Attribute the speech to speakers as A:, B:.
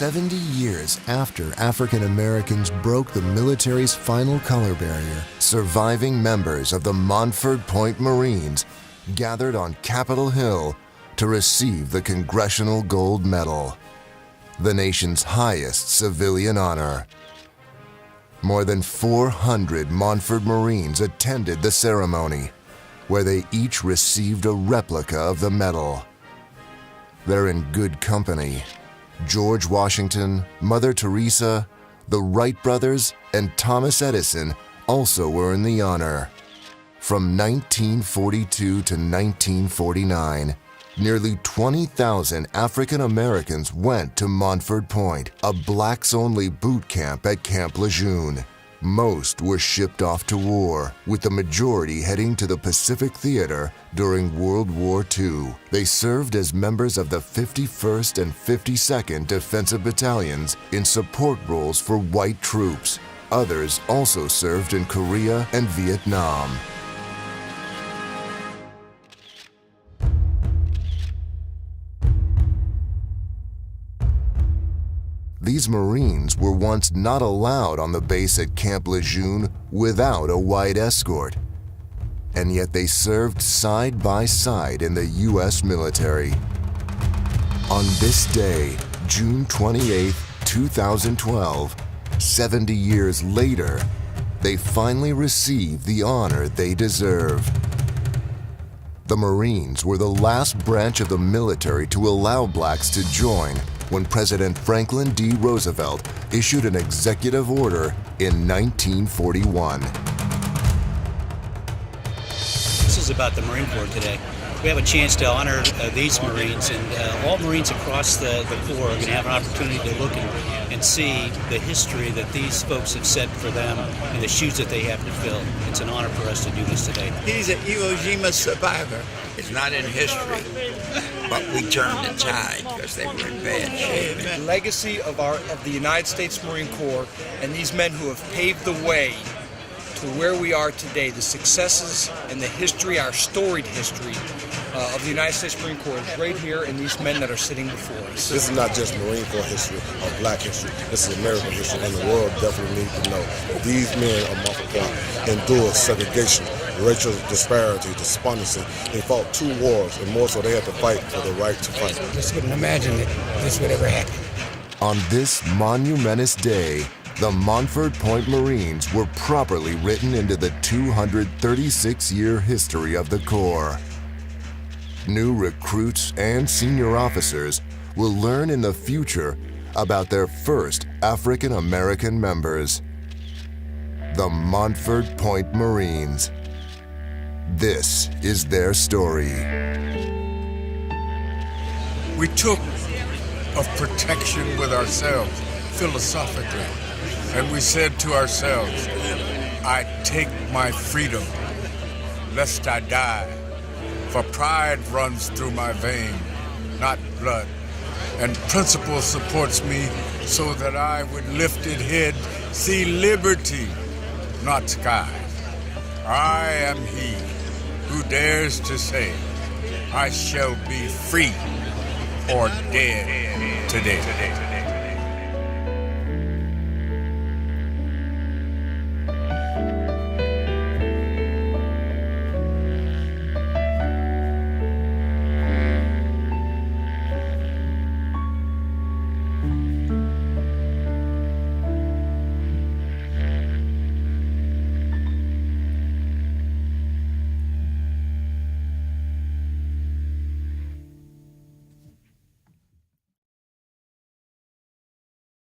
A: 70 years after African Americans broke the military's final color barrier, surviving members of the Montford Point Marines gathered on Capitol Hill to receive the Congressional Gold Medal, the nation's highest civilian honor. More than 400 Montford Marines attended the ceremony, where they each received a replica of the medal. They're in good company. George Washington, Mother Teresa, the Wright brothers, and Thomas Edison also earned the honor. From 1942 to 1949, nearly 20,000 African Americans went to Montford Point, a blacks-only boot camp at Camp Lejeune. Most were shipped off to war, with the majority heading to the Pacific Theater during World War II. They served as members of the 51st and 52nd Defensive Battalions in support roles for white troops. Others also served in Korea and Vietnam. These Marines were once not allowed on the base at Camp Lejeune without a white escort. And yet they served side by side in the U.S. military. On this day, June 28, 2012, 70 years later, they finally received the honor they deserve. The Marines were the last branch of the military to allow blacks to join when President Franklin D. Roosevelt issued an executive order in 1941.
B: This is about the Marine Corps today. We have a chance to honor these Marines, and all Marines across the Corps are going to have an opportunity to look and see the history that these folks have set for them and the shoes that they have to fill. It's an honor for us to do this today.
C: He's an Iwo Jima survivor. It's not in history, but we turned the tide because they were in bad shape.
D: The legacy of the United States Marine Corps and these men who have paved the way to where we are today, the successes and the history, our storied history of the United States Marine Corps is right here in these men that are sitting before us.
E: This is not just Marine Corps history or black history. This is American history, and the world definitely needs to know. These men of Montford Point endured segregation, racial disparity, despondency. They fought 2 wars, and more so they had to fight for the right to fight.
F: Just couldn't imagine that this would ever happen.
A: On this monumentous day, the Montford Point Marines were properly written into the 236-year history of the Corps. New recruits and senior officers will learn in the future about their first African American members, the Montford Point Marines. This is their story.
G: We took of protection with ourselves philosophically, and we said to ourselves, I take my freedom lest I die, for pride runs through my vein, not blood, and principle supports me so that I with lifted head see liberty, not sky. I am he who dares to say, I shall be free or dead today.